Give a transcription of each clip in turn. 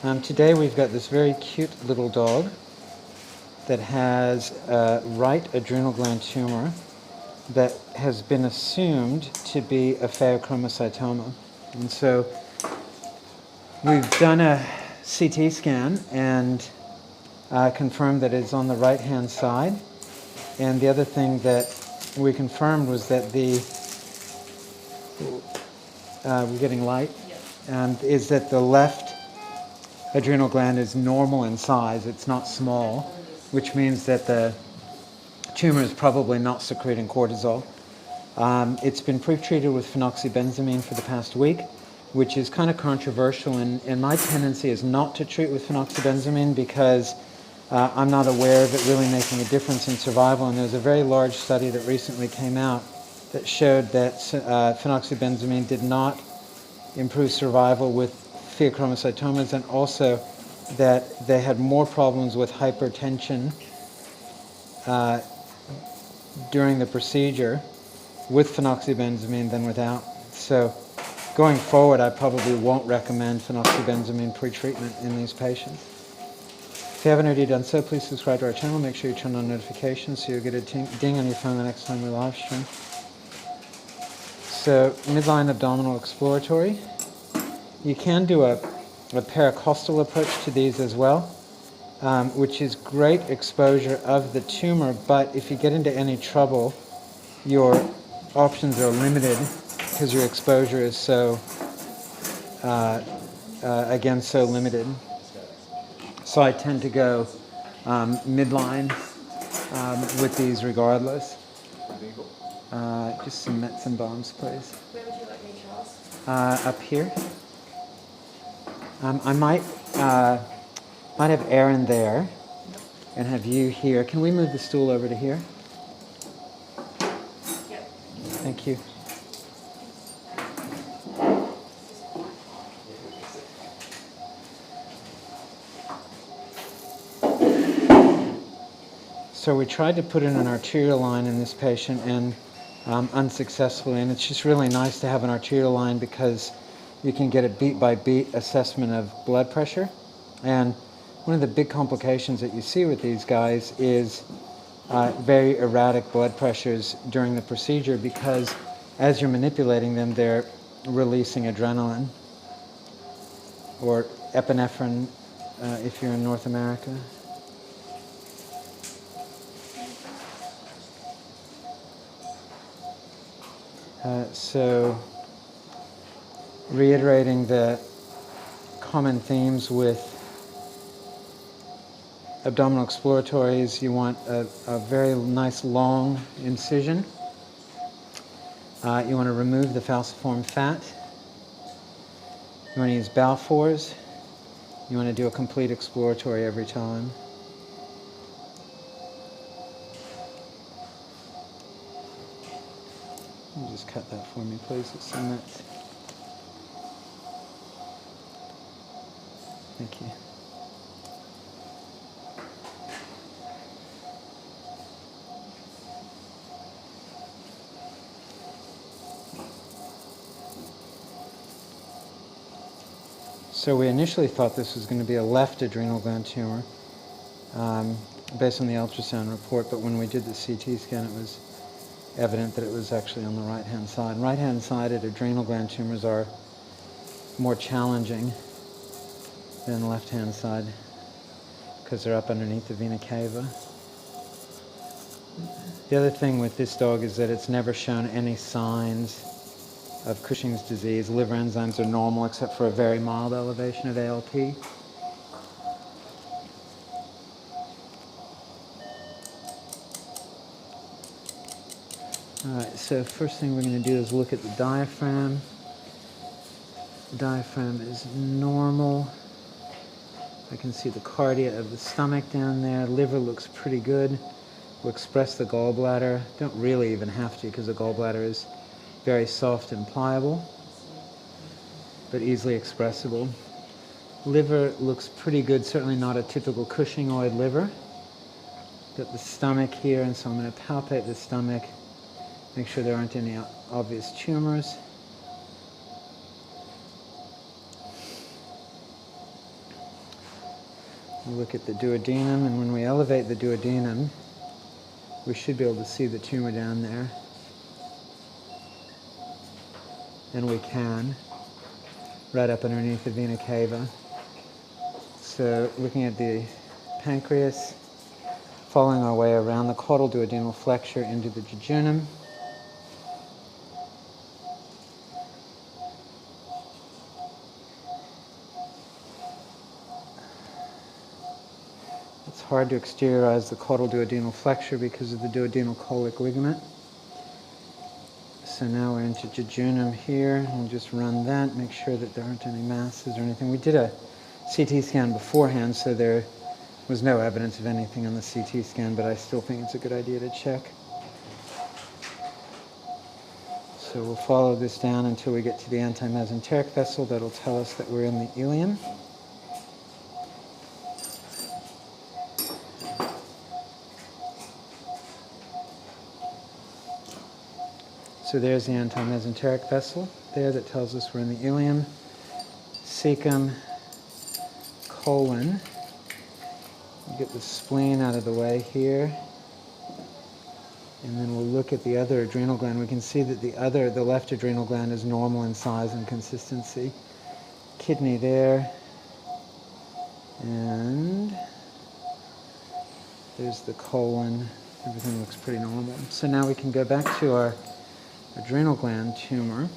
Today we've got this very cute little dog that has a right adrenal gland tumor that has been assumed to be a phaeochromocytoma. And so we've done a CT scan and confirmed that it's on the right-hand side. And the other thing that we confirmed was that we're getting light, is that the left adrenal gland is normal in size. It's not small, which means that the tumor is probably not secreting cortisol. It's been pre-treated with phenoxybenzamine for the past week, which is kind of controversial, and my tendency is not to treat with phenoxybenzamine because I'm not aware of it really making a difference in survival. And there's a very large study that recently came out that showed that phenoxybenzamine did not improve survival with phaeochromocytomas, and also that they had more problems with hypertension during the procedure with phenoxybenzamine than without. So going forward, I probably won't recommend phenoxybenzamine pre-treatment in these patients. If you haven't already done so, please subscribe to our channel. Make sure you turn on notifications so you'll get a ding on your phone the next time we live stream. So midline abdominal exploratory. You can do a paracostal approach to these as well, which is great exposure of the tumor, but if you get into any trouble, your options are limited because your exposure is so, again, so limited. So I tend to go midline with these regardless. Just some mets and bombs, please. Where would you like me, Charles? Up here. I might have Aaron there and have you here. Can we move the stool over to here? Yep. Thank you. So we tried to put in an arterial line in this patient and unsuccessfully, and it's just really nice to have an arterial line because you can get a beat-by-beat assessment of blood pressure. And one of the big complications that you see with these guys is very erratic blood pressures during the procedure because as you're manipulating them, they're releasing adrenaline or epinephrine if you're in North America. So reiterating the common themes with abdominal exploratories, you want a very nice long incision. You want to remove the falciform fat. You want to use Balfours. You want to do a complete exploratory every time. You just cut that for me, please. It's some mets. Thank you. So we initially thought this was going to be a left adrenal gland tumor based on the ultrasound report, but when we did the CT scan, it was evident that it was actually on the right-hand side. Right-hand-sided adrenal gland tumors are more challenging than left-hand side because they're up underneath the vena cava. The other thing with this dog is that it's never shown any signs of Cushing's disease. Liver enzymes are normal except for a very mild elevation of ALT. Alright, so first thing we're going to do is look at the diaphragm. The diaphragm is normal. I can see the cardia of the stomach down there. Liver looks pretty good. We'll express the gallbladder. Don't really even have to because the gallbladder is very soft and pliable, but easily expressible. Liver looks pretty good, certainly not a typical Cushingoid liver. Got the stomach here, and so I'm going to palpate the stomach, make sure there aren't any obvious tumors. We look at the duodenum, and when we elevate the duodenum, we should be able to see the tumor down there. And we can, right up underneath the vena cava. So looking at the pancreas, following our way around the caudal duodenal flexure into the jejunum. It's hard to exteriorize the caudal duodenal flexure because of the duodenal colic ligament. So now we're into jejunum here. We'll just run that, make sure that there aren't any masses or anything. We did a CT scan beforehand, so there was no evidence of anything on the CT scan, but I still think it's a good idea to check. So we'll follow this down until we get to the antimesenteric vessel. That'll tell us that we're in the ileum. So there's the antimesenteric vessel there that tells us we're in the ileum, cecum, colon. We'll get the spleen out of the way here. And then we'll look at the other adrenal gland. We can see that the left adrenal gland is normal in size and consistency. Kidney there. And there's the colon. Everything looks pretty normal. So now we can go back to our adrenal gland tumor,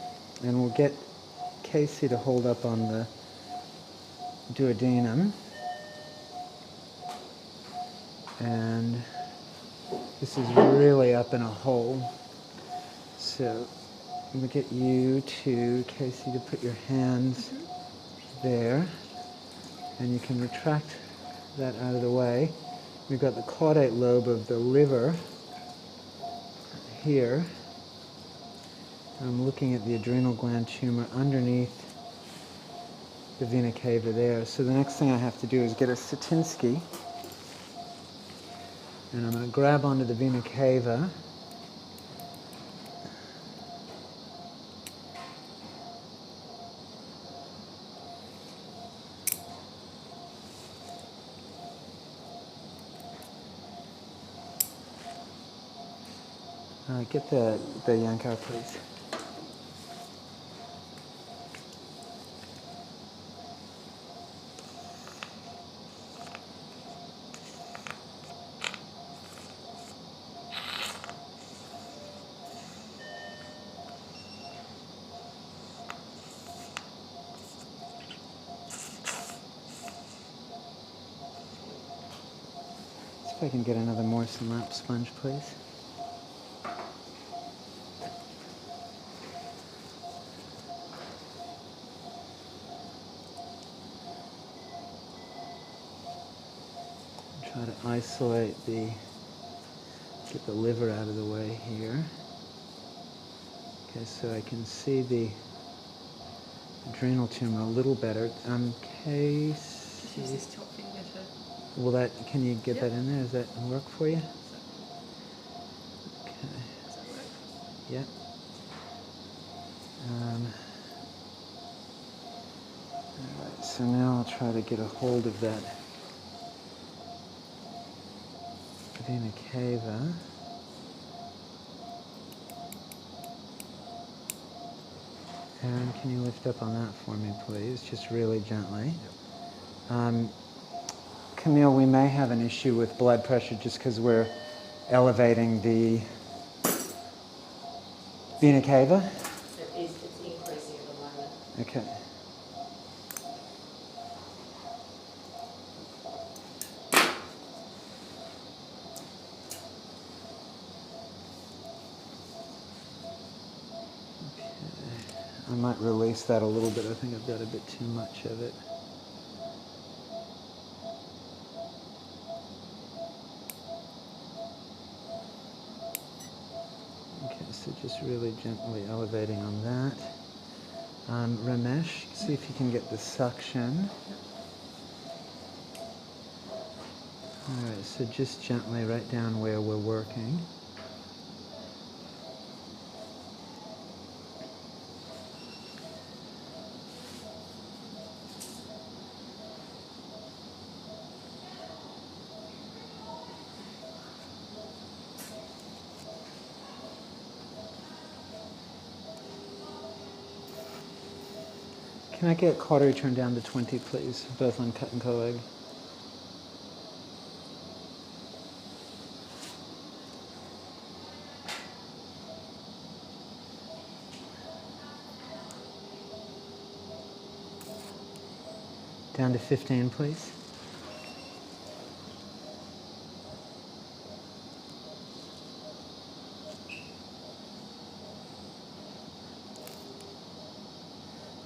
and we'll get Casey to hold up on the duodenum. And this is really up in a hole. So we get you to, Casey, to put your hands there, and you can retract that out of the way. We've got the caudate lobe of the liver here. I'm looking at the adrenal gland tumor underneath the vena cava there. So the next thing I have to do is get a Satinsky, and I'm going to grab onto the vena cava. Get the Yankauer, please. See if I can get another moisten lap sponge, please. Try to isolate get the liver out of the way here. Okay, so I can see the adrenal tumor a little better. Case. Just use this top finger to... Will that, can you get that in there? Does that work for you? Okay. Does that work? Yep. Alright, so now I'll try to get a hold of that vena cava. Aaron, can you lift up on that for me, please? Just really gently. Yep. Camille, we may have an issue with blood pressure just because we're elevating the vena cava. It's increasing at the moment. Okay. I might release that a little bit. I think I've got a bit too much of it. Okay, so just really gently elevating on that. Ramesh, see if you can get the suction. All right, so just gently right down where we're working. Can I get cautery turned down to 20, please? Both on cut and coag. Down to 15, please.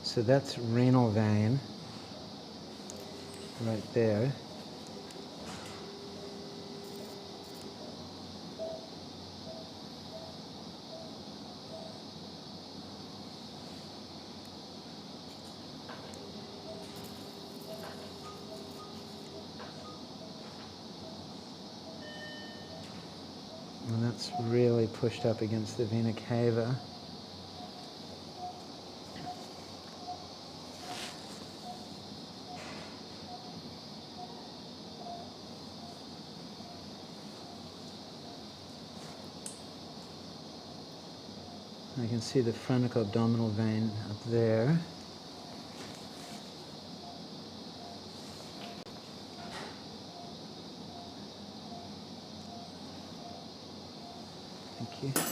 So that's renal vein right there. And that's really pushed up against the vena cava. I can see the frontoabdominal vein up there. Thank you.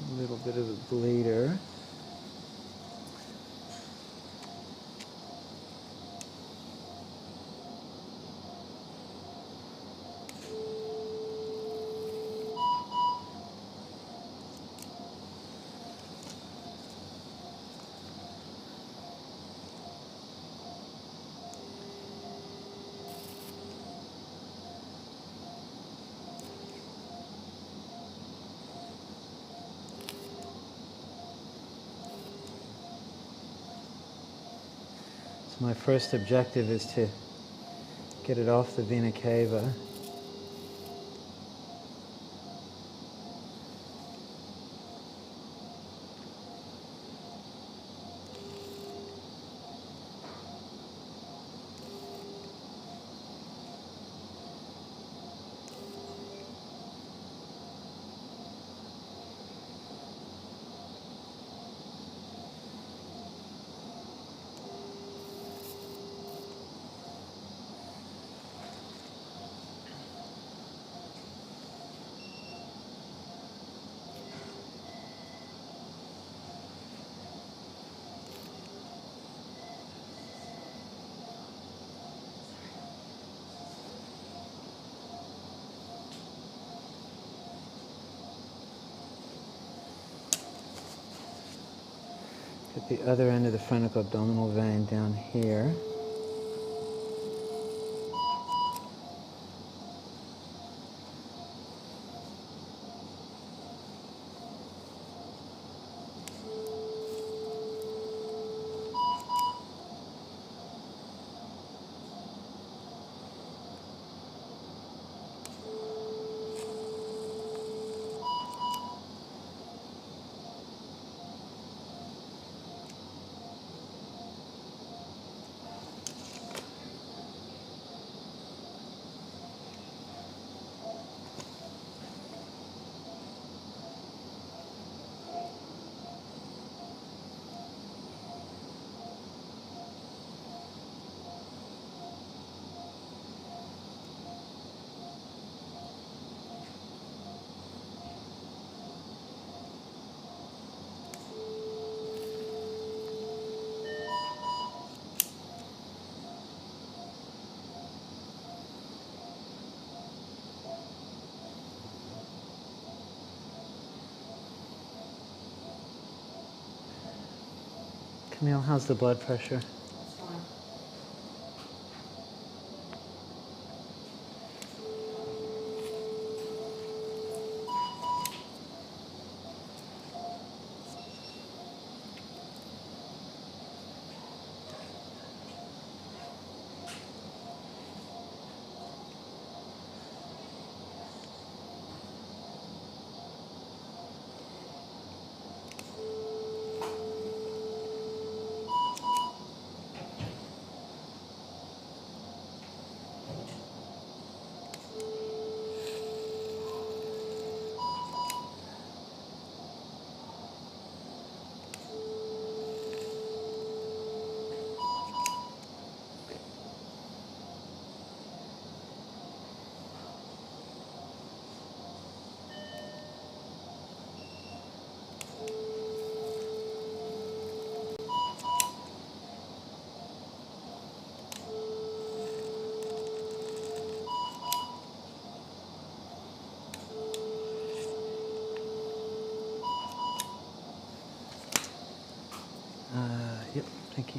A little bit of a bleeder. My first objective is to get it off the vena cava. At the other end of the frontoabdominal vein down here. Camille, how's the blood pressure?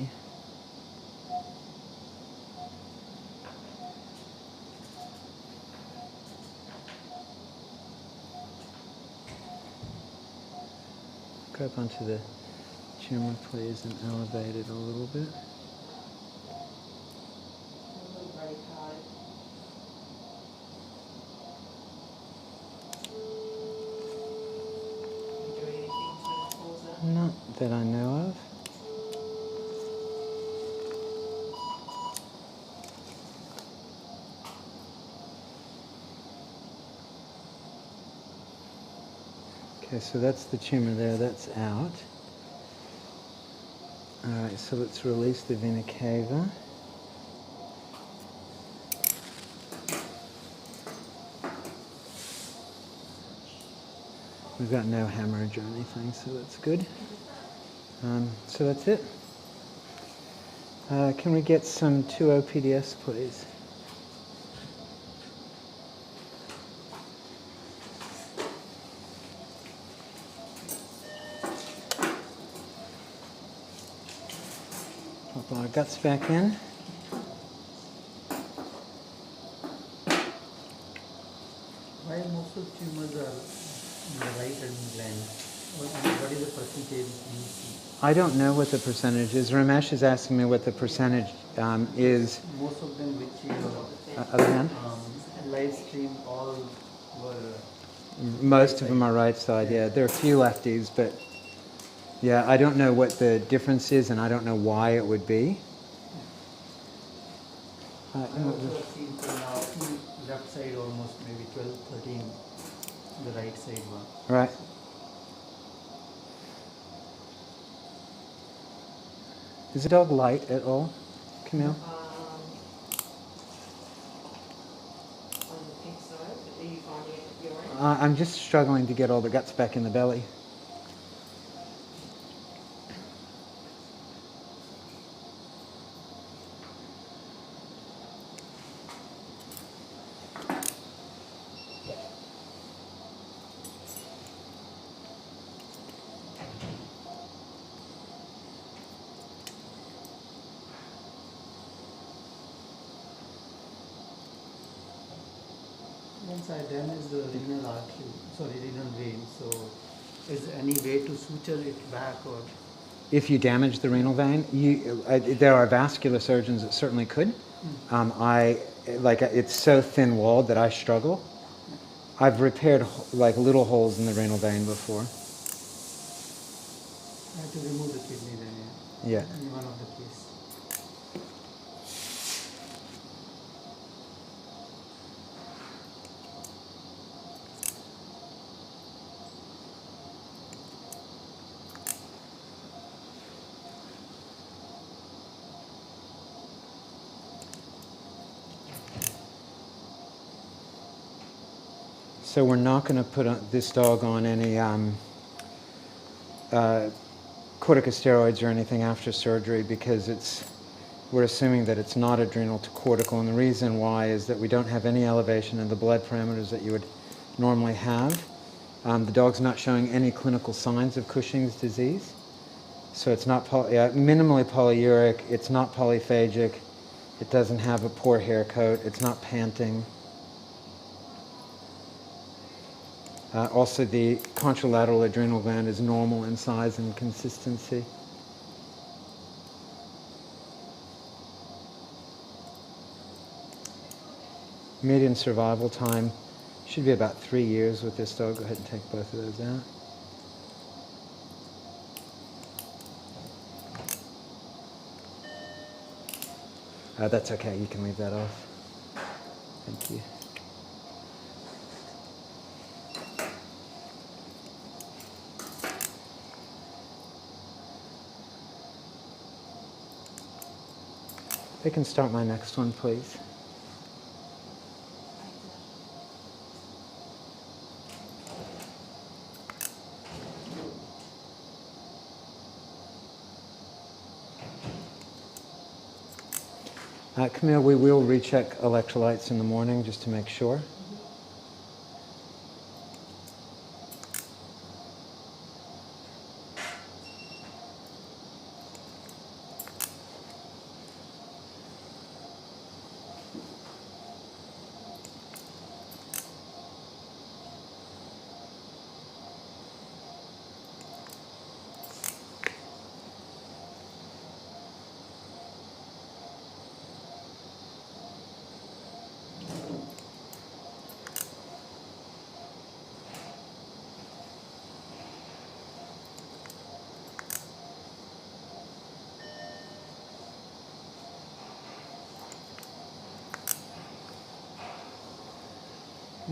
you. Grab onto the tumor, please, and elevate it a little bit. Very hard. Are you doing anything to cause that? Not that I know of. Okay, so that's the tumor there, that's out. Alright, so let's release the vena cava. We've got no hemorrhage or anything, so that's good. So that's it. Can we get some 2O PDS, please? Pop our guts back in. Why most of tumors are in the right adrenal gland? What is the percentage you see? I don't know what the percentage is. Ramesh is asking me what the percentage is. Most of them which Other hand? Livestream all were... Most of them are right side, yeah. There are a few lefties, but yeah, I don't know what the difference is and I don't know why it would be. I also seen till now two left side almost maybe 12, 13, the right side one. Right. Is the dog light at all, Camille? On the pink side, are you finding it at your end? I'm just struggling to get all the guts back in the belly. Once I damage the renal artery, renal vein, so is there any way to suture it back or? If you damage the renal vein, there are vascular surgeons that certainly could. It's so thin-walled that I struggle. I've repaired like little holes in the renal vein before. I have to remove the kidney then, Yeah. in one of the cases. So we're not going to put this dog on any corticosteroids or anything after surgery because we're assuming that it's not adrenal to cortical, and the reason why is that we don't have any elevation in the blood parameters that you would normally have. The dog's not showing any clinical signs of Cushing's disease, so it's not minimally polyuric, it's not polyphagic, it doesn't have a poor hair coat, it's not panting. Also, the contralateral adrenal gland is normal in size and consistency. Median survival time should be about 3 years with this dog. Go ahead and take both of those out. That's okay, you can leave that off. Thank you. I can start my next one, please. Camille, we will recheck electrolytes in the morning just to make sure.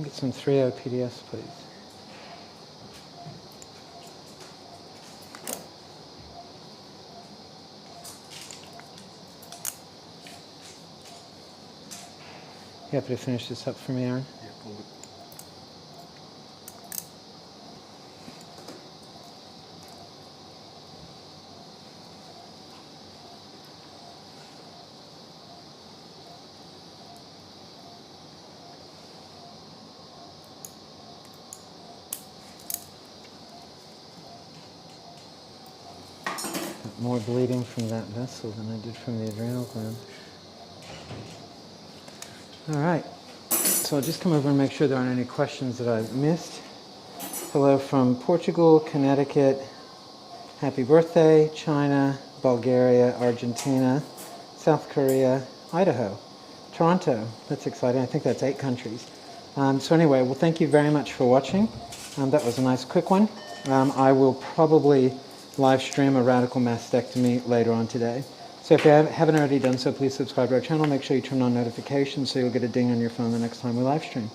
Get some 3.0 PDS, please. You happy to finish this up for me, Aaron? Yeah, pull it. Got more bleeding from that vessel than I did from the adrenal gland. All right, so I'll just come over and make sure there aren't any questions that I've missed. Hello from Portugal, Connecticut. Happy birthday, China, Bulgaria, Argentina, South Korea, Idaho, Toronto. That's exciting. I think that's 8 countries. So anyway, well, thank you very much for watching. That was a nice quick one. I will probably live stream a radical mastectomy later on today. So if you haven't already done so, please subscribe to our channel. Make sure you turn on notifications so you'll get a ding on your phone the next time we live stream.